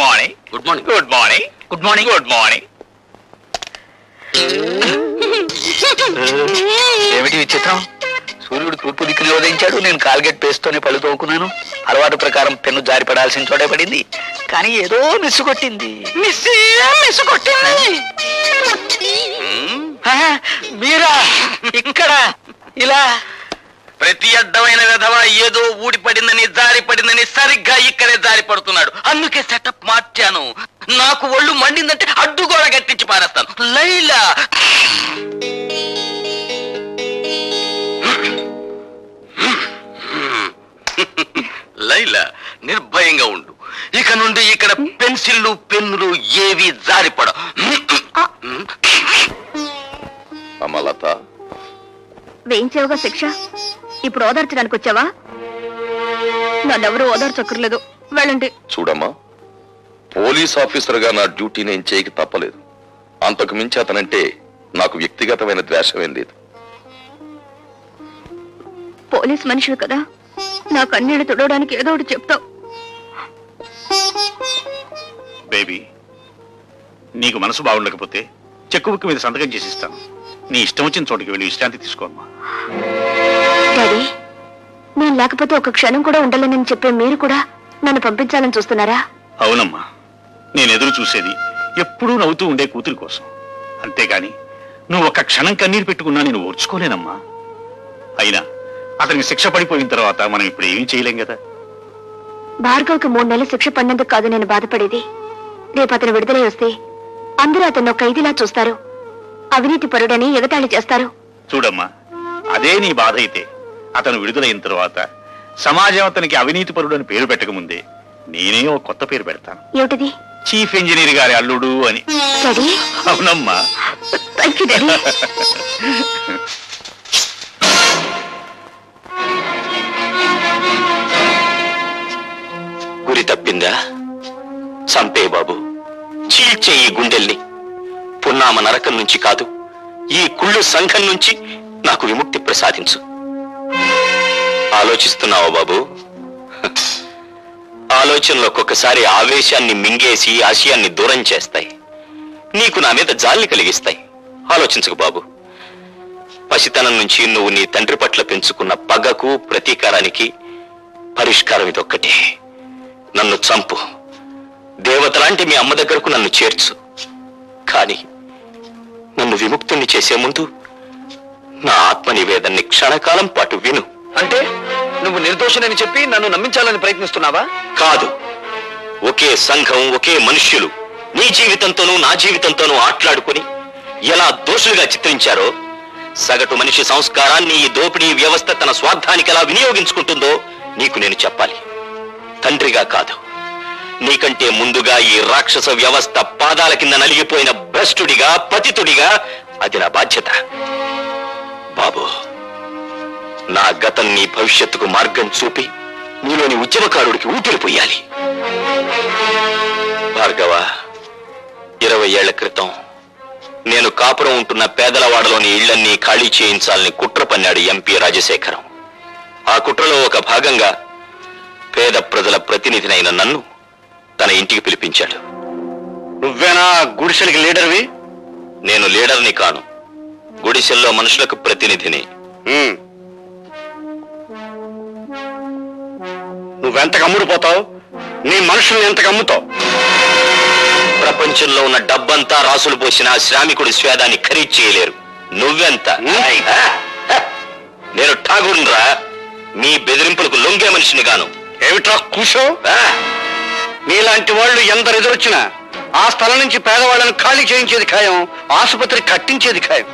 Morning. Good morning. Good morning. Good morning. Good morning. ఏమిటి విచిత్రం? సూర్యుడు తూర్పు దిక్కుని ఉదయించాడు. నేను కాల్గేట్ పేస్తోనే పళ్ళు తోముకున్నాను. అలవాటు ప్రకారం పెన్ను జారి పడాల్సిన చోటే పడింది. కానీ ఏదో మిస్సు కొట్టింది. మిస్సు కొట్టింది. మీరా ఇక్కడ ఇలా? ప్రతి అడ్డమైన విధవ ఏదో ఊడి పడిందని జారి పడిందని సరిగ్గా ఇక్కడే జారి పడుతున్నాడు. అందుకే సెటప్ మార్చాను. నాకు ఒళ్ళు మండిందంటే అడ్డుగోడ గట్టించి పారేస్తాను. లైలా లైలా నిర్భయంగా ఉండు. ఇక నుండి ఇక్కడ పెన్సిళ్ళు పెన్నులు ఏవి జారిపడ. అమలత, వేయించావుగా శిక్ష, ఇప్పుడు ఓదార్చడానికి వచ్చావా? నన్నెవరూ ఓదార్చక్కర్లేదు, వెళ్ళండి. చూడమ్మా, పోలీస్ ఆఫీసర్ గా నా డ్యూటీ నేను చేయక తప్పలేదు. అంతకు మించి అతనంటే నాకు వ్యక్తిగతమైన ద్వేషమేం లేదు. పోలీస్ మనిషివి కదా, నా కన్నీళ్లు తుడవడానికి ఏదో ఒకటి చెప్తావు. బేబీ, నీకు మనసు బాగుండకపోతే చెక్కు బుక్ మీద సంతకం చేసి ఇస్తాను. నీ ఇష్టం వచ్చిన చోటుకి వెళ్ళి విశ్రాంతి తీసుకోమ్మా. డాడీ, నేను లేకపోతే ఒక క్షణం కూడా ఉండలేనని చెప్పే మీరు కూడా నన్ను పంపించాలని చూస్తున్నారా? అవునమ్మా, నేను ఎదురు చూసేది ఎప్పుడూ నవ్వుతూ ఉండే కూతురి కోసం. అంతేగాని నువ్వు ఒక్క క్షణం కన్నీరు పెట్టుకున్నా నేను ఓర్చుకోలేనమ్మా. అయినా అతనికి శిక్ష పడిపోయిన తర్వాత మనం ఇప్పుడు ఏమీ చేయలేం కదా. భార్గవ్కి 3 నెలల శిక్ష పడినందుకు కాదు నేను బాధపడేది. రేపు అతను విడుదలై వస్తే అందరూ అతను ఖైదీలా చూస్తారు, అవినీతి పరుడని ఎగతాళి చేస్తారు. చూడమ్మా, అదే నీ బాధ అయితే అతను విడుదలైన తర్వాత సమాజం అతనికి అవినీతి పరుడు అని పేరు పెట్టకముందే నేనే ఒక కొత్త పేరు పెడతాను. ఏమిటిది? చీఫ్ ఇంజనీర్ గారి అల్లుడు అని. డాడీ? అవునమ్మా. Thank you daddy. గురి తప్పిందా? చంపే బాబు, చీల్చే ఈ గుండెల్ని. పున్నామ నరకం నుంచి కాదు, ఈ కుళ్ళు సంఘం నుంచి నాకు విముక్తి ప్రసాదించు. ఆలోచిస్తున్నావా బాబు? ఆలోచనలు ఒక్కొక్కసారి ఆవేశాన్ని మింగేసి ఆశయాన్ని దూరం చేస్తాయి. నీకు నా మీద జాలిని కలిగిస్తాయి. ఆలోచించకు బాబు. పసితనం నుంచి నువ్వు నీ తండ్రి పట్ల పెంచుకున్న పగకు ప్రతీకారానికి పరిష్కారం ఇదొక్కటే. నన్ను చంపు, దేవతలాంటి మీ అమ్మ దగ్గరకు నన్ను చేర్చు. కానీ నన్ను విముక్తుణ్ణి చేసే ముందు నా ఆత్మ నివేదన్ని క్షణకాలం పాటు విను. అంటే నువ్వు నిర్దోషనని చెప్పి నన్ను నమ్మించాలని ప్రయత్నిస్తున్నావా? కాదు, ఒకే సంఘం, ఒకే మనుష్యులు నీ జీవితంతోనూ నా జీవితంతోనూ ఆట్లాడుకుని ఎలా దోషులుగా చిత్రించారో, సగటు మనిషి సంస్కారాన్ని ఈ దోపిడీ వ్యవస్థ తన స్వార్థానికి ఎలా వినియోగించుకుంటుందో నీకు నేను చెప్పాలి. తండ్రిగా కాదు, నీకంటే ముందుగా ఈ రాక్షస వ్యవస్థ పాదాల కింద నలిగిపోయిన భ్రష్టుడిగా, పతితుడిగా అది నా బాధ్యత. బాబు, నా గతం నీ భవిష్యత్తుకు మార్గం చూపి నీలోని ఉద్యమకారుడికి ఊపిరి పొయ్యాలి. భార్గవ, 20 ఏళ్ల క్రితం నేను కాపురం ఉంటున్న పేదలవాడలోని ఇళ్లన్నీ ఖాళీ చేయించాలని కుట్ర పన్నాడు ఎంపీ రాజశేఖరం. ఆ కుట్రలో ఒక భాగంగా పేద ప్రజల ప్రతినిధినైన నన్ను తన ఇంటికి పిలిపించాడు. నువ్వేనా గుడిసెలకి లీడర్వి? నేను లీడర్ని కాను, గుడిసెల్లో మనుషులకు ప్రతినిధిని. నువ్వెంత కమ్ముడిపోతావు? నీ మనుషుల్ని ఎంత కమ్ముతావు? ప్రపంచంలో ఉన్న డబ్బంతా రాసులు పోసిన శ్రామికుడి స్వేదాన్ని ఖరీదు చేయలేరు. నువ్వెంత? నేను ఠాగూర్రా, మీ బెదిరింపులకు లొంగే మనిషిని గాను. ఏమిట్రా కూసో? నీలాంటి వాళ్ళు ఎందరు ఎదురొచ్చినా ఆ స్థలం నుంచి పేదవాళ్ళని ఖాళీ చేయించేది ఖాయం, ఆసుపత్రి కట్టించేది ఖాయం.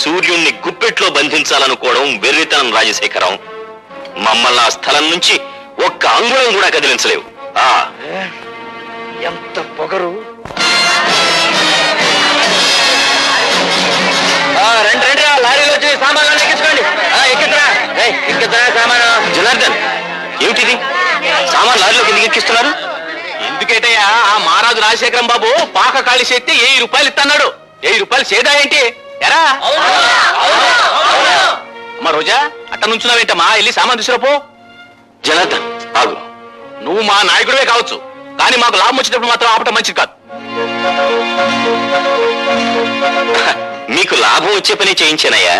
సూర్యుణ్ణి గుప్పెట్లో బంధించాలనుకోవడం వెర్రితనం రాజశేఖరం. మమ్మల్ని ఆ స్థలం నుంచి ఒక్క అంగుళం కూడా కదిలించలేవు. ఎంత పొగరు! రండి రండి, లారీలో వచ్చి సామాన్లు ఎక్కించుకోండి. ఎక్కిద్దా సామాను. జనార్దన్, ఏమిటిది? సామాన్ లారీలోకి ఎందుకు ఎక్కిస్తున్నారు? ఎందుకేటయ్యా, ఆ మహారాజు రాజశేఖరం బాబు పాక ఖాళీ చేస్తే 1000 రూపాయలు ఇస్తున్నాడు. 1000 రూపాయలు సేదా ఏంటి? ఎరా అమ్మా రోజా, అట్ట నుంచున్నావేంటమ్మా? వెళ్ళి సామాన్ తీసుకురాపో. జనార్దన్ ఆగు. నువ్వు మా నాయకుడివే కావచ్చు, కానీ మాకు లాభం వచ్చేటప్పుడు మాత్రం ఆపటం మంచిది కాదు. మీకు లాభం వచ్చే పని చేయించానయ్యా.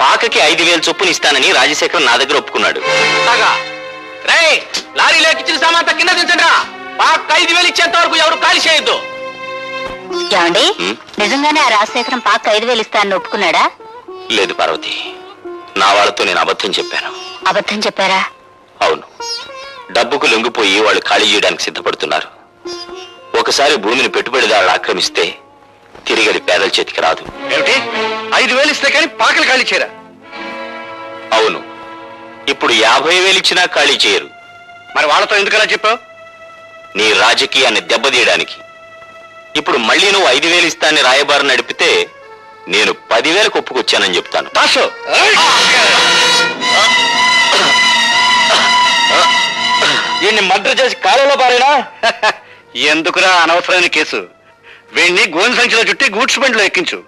పాకకి 5,000 చొప్పున ఇస్తానని రాజశేఖరం నా దగ్గర ఒప్పుకున్నాడు. లారీ లేకిచ్చిన సామాన్ కింద దించండి రా. పాక 5,000 ఇచ్చేంత వరకు ఎవరు ఖాళీ చేయొద్దు. ఏమండి, నిజంగానే ఆ రాజశేఖరం పాక 5,000 ఇస్తానని ఒప్పుకున్నాడా? లేదు పార్వతి, నా వాళ్ళతో నేను అబద్ధం చెప్పాను. అబద్ధం చెప్పారా? అవును, డబ్బుకు లొంగిపోయి వాళ్ళు ఖాళీ చేయడానికి సిద్ధపడుతున్నారు. ఒకసారి భూమిని పెట్టుబడిదారులు ఆక్రమిస్తే తిరిగి అది పేదల చేతికి రాదు. ఏమిటి, 5,000 ఇస్తే కానీ పాకలు ఖాళీ చేయరా? అవును, ఇప్పుడు 50,000 ఇచ్చినా ఖాళీ చేయరు. మరి వాళ్ళతో ఎందుకలా చెప్పావు? నీ రాజకీయాన్ని దెబ్బతీయడానికి. ఇప్పుడు మళ్ళీ నువ్వు 5,000 ఇస్తానని రాయబారం నడిపితే నేను 10,000కు ఒప్పుకొచ్చానని చెప్తాను. దాసు, వీడిని మర్డర్ చేసి కాలంలో పారేనా? ఎందుకురా అనవసరమైన కేసు? వీడిని గోని సంచిలో చుట్టి గూడ్స్ బండిలో ఎక్కించు.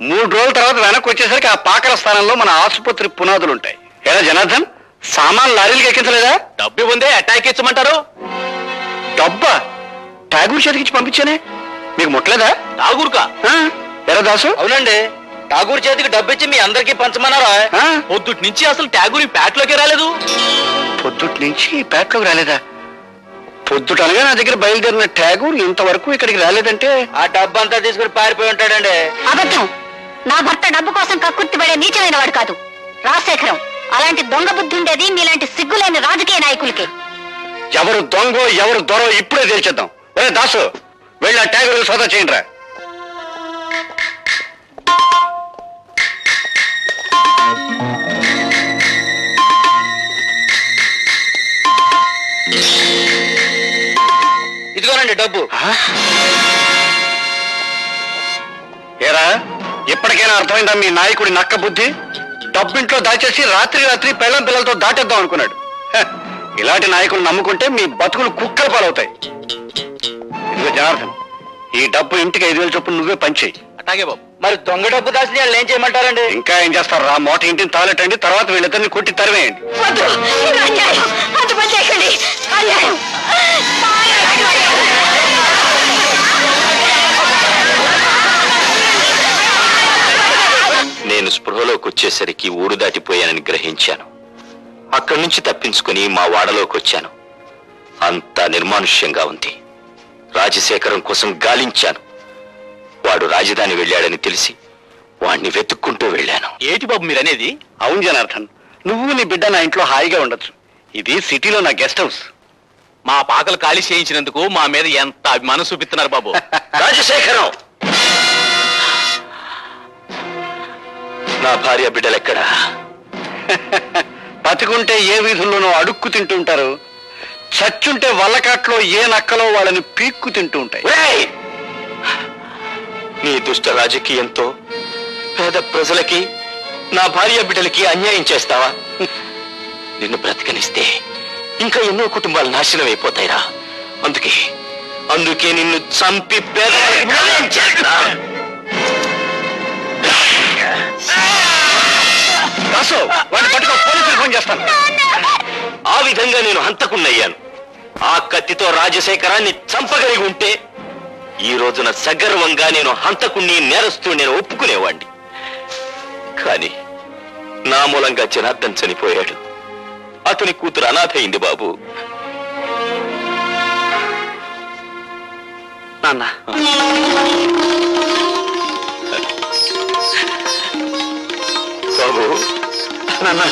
3 రోజుల తర్వాత వెనక్కి వచ్చేసరికి ఆ పాకల స్థానంలో మన ఆసుపత్రి పునాదులు ఉంటాయి. ఎలా జనార్దన్, సామాన్ లారీలకు ఎక్కించలేదా? డబ్బు ఉందే అటాక్ ఇచ్చమంటారు. డబ్బా ఠాగూర్ చేతికిచ్చి పంపించానే, మీకు ముట్టలేదా? ఠాగూర్కా? ఎరా దాసు? అవునండి, ఠాగూర్ చేతికి డబ్బిచ్చి మీ అందరికీ పంచమన్నారా? పొద్దుటి నుంచి అసలు ఠాగూర్ ఈ పేటలోకి రాలేదు. పొద్దుటి నుంచి పేటలోకి రాలేదా? పొద్దుట అనగా నా దగ్గర బయలుదేరిన ఠాగూర్ ఇంతవరకు ఇక్కడికి రాలేదంటే ఆ డబ్బు అంతా తీసుకుని పారిపోయి ఉంటాడండి. అబద్ధం. నా భర్త డబ్బు కోసం కక్కుర్తి పడే నీచమైన వాడు కాదు రాజశేఖరం. అలాంటి దొంగ బుద్ధి ఉండేది మీలాంటి సిగ్గులేని రాజకీయ నాయకులకి. ఎవరు దొంగో ఎవరు దొరో ఇప్పుడే తేల్చేద్దాం. ఒరే దాసు, వెళ్ళి ఆ ఠాగూర్ సోదా చేయండి రా. ఇదిగోనండి డబ్బు. ఏరా, ఇప్పటికైనా అర్థమైందా మీ నాయకుడి నక్క బుద్ధి? డబ్బింట్లో దాచేసి రాత్రి రాత్రి పెళ్ళం పిల్లలతో దాటేద్దాం అనుకున్నాడు. ఇలాంటి నాయకులు నమ్ముకుంటే మీ బతుకులు కుక్కల పాలవుతాయి. ఇదిగో జనార్దన్, ఈ డబ్బు ఇంటికి 5,000 చొప్పున నువ్వే పంచేయి. అట్లాగే బాబు. మరి దొంగ డబ్బు దాచిన వాళ్ళు ఏం చేయమంటారండి? ఇంకా ఏం చేస్తారు రా, మోట ఇంటిని తాలెట్టండి, తర్వాత వీళ్ళిద్దరిని కొట్టి తరివేయండి. నేను స్పృహలోకి వచ్చేసరికి ఊరు దాటిపోయానని గ్రహించాను. అక్కడి నుంచి తప్పించుకుని మా వాడలోకి వచ్చాను. అంతా నిర్మానుష్యంగా ఉంది. రాజశేఖరం కోసం గాలించాను. వాడు రాజధాని వెళ్ళాడని తెలిసి వాణ్ణి వెతుక్కుంటూ వెళ్ళాను. ఏటి బాబు మీరనేది? అవును జనార్దన్, నువ్వు నీ బిడ్డ నా ఇంట్లో హాయిగా ఉండొచ్చు. ఇది సిటీలో నా గెస్ట్ హౌస్. మా పాకలు ఖాళీ చేయించినందుకు మా మీద ఎంత అభిమానం చూపిస్తున్నారు బాబు. రాజశేఖరం, నా భార్య బిడ్డలెక్కడా? బతికుంటే ఏ వీధుల్లోనో అడుక్కు తింటూ ఉంటారు, చచ్చుంటే వల్లకాట్లో ఏ నక్కలో వాళ్ళని పీక్కు తింటూ ఉంటాయి. నీ దుష్ట రాజకీయంతో పేద ప్రజలకి, నా భార్య బిడ్డలకి అన్యాయం చేస్తావా? నిన్ను బ్రతకనిస్తే ఇంకా ఎన్నో కుటుంబాలు నాశనం అయిపోతాయిరా. అందుకే నిన్ను చంపి పేద ఫోన్ చేస్తాను. ఆ విధంగా నేను హంతకున్నయ్యాను. ఆ కత్తితో రాజశేఖరాన్ని చంపగలిగి ఉంటే ఈ రోజున సగర్వంగా నేను హంతకుణ్ణి, నేరస్తూ నేను ఒప్పుకునేవాణ్ణి. కానీ నా మూలంగా జనార్దన్ చనిపోయాడు. అతని కూతురు అనాథ అయింది బాబు. నాన్న, బాబు, నాన్న,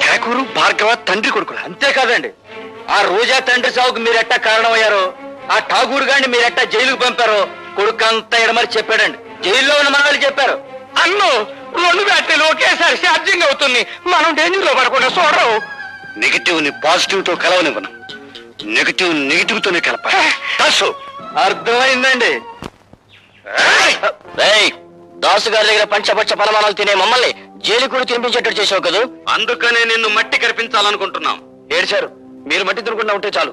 ఠాకూరు భార్గవ తండ్రి కొడుకులు. అంతేకాదండి, ఆ రోజా తండ్రి సాగుకు మీరెట్టా కారణమయ్యారో, ఆ ఠాగూర్ గారిని మీరెట్టా జైలుకు పంపారో కొడుకు అంతా ఎడమరి చెప్పాడండి. జైల్లో ఉన్న మనవాళ్ళు చెప్పారు. అన్ను 2 బ్యాటరీలు ఒకేసారి ఛార్జింగ్ అవుతుంది, మనం డేంజర్ లో పడకుండా చూడరు. నెగిటివ్ ని పాజిటివ్ తో కలవనివ్వను, నెగిటివ్ నెగిటివ్ తోనే కలపాలి. అర్థమైందండి. దాసు గారి దగ్గర పంచపచ్చ పలమానాలు తినే మమ్మల్ని జైలు కూడా తినిపించేటట్టు చేసావు కదా. అందుకనే నిన్ను మట్టి కనిపించాలనుకుంటున్నాం. ఏడ్చారు, మీరు మట్టి తినకుండా ఉంటే చాలు.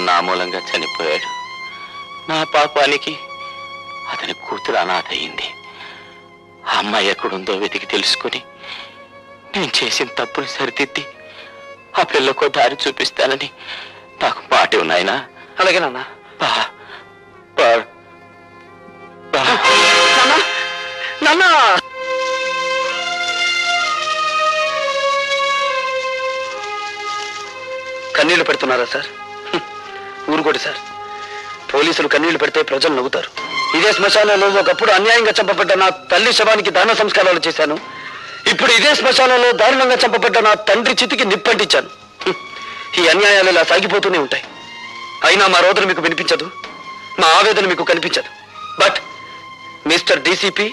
నా మూలంగా చనిపోయాడు. నా పాపానికి అతని కూతురు అనాథ అయింది. ఆ అమ్మాయి ఎక్కడుందో వెతికి తెలుసుకుని నేను చేసిన తప్పులు సరిదిద్ది ఆ పిల్లకు దారి చూపిస్తానని నాకు మాట ఉన్నాయనా. అలాగే నాన్న. బా బా బా నాన్న కన్నీళ్లు పెడుతున్నారా సార్? ఊరుకోటి సార్. పోలీసులు కన్నీళ్లు పెడితే ప్రజలు నవ్వుతారు. ఇదే శ్మశానంలో ఒకప్పుడు అన్యాయంగా చంపబడ్డ నా తల్లి శవానికి దాన సంస్కారాలు చేశాను. ఇప్పుడు ఇదే శ్మశానంలో దారుణంగా చంపబడ్డ నా తండ్రి చితికి నిప్పంటించాను. ఈ అన్యాయాలు ఇలా సాగిపోతూనే ఉంటాయి. అయినా మా రోదన మీకు వినిపించదు, మా ఆవేదన మీకు కనిపించదు. బట్ మిస్టర్ డీసీపీ,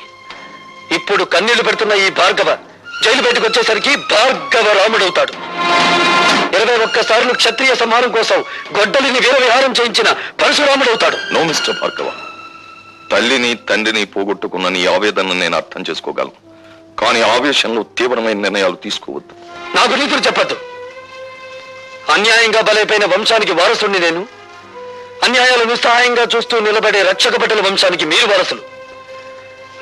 ఇప్పుడు కన్నీళ్లు పెడుతున్న ఈ భార్గవ జైలు బయటకు వచ్చేసరికి భార్గవ రాముడవుతాడు. 21 సార్లు క్షత్రియ సంహారం కోసం గొడ్డలిని వీర విహారం చేయించిన పరశురాముడవుతాడు. నో మిస్టర్ భార్గవ, తల్లిని తండ్రిని పోగొట్టుకున్న నీ ఆవేదనను నేను అర్థం చేసుకోగలను. కానీ ఆవేశంలో తీవ్రమైన నిర్ణయాలు తీసుకోవద్దు. నాకు నీతులు చెప్పద్దు. అన్యాయంగా బలైపోయిన వంశానికి వారసుని నేను. అన్యాయాలు నిస్సహాయంగా చూస్తూ నిలబడే రక్షక బట్టల వంశానికి మీరు వారసులు.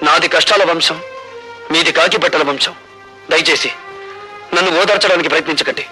నాది కష్టాల వంశం, మీది కాకి బట్టల వంశం. దయచేసి నన్ను ఓదార్చడానికి ప్రయత్నించకండి.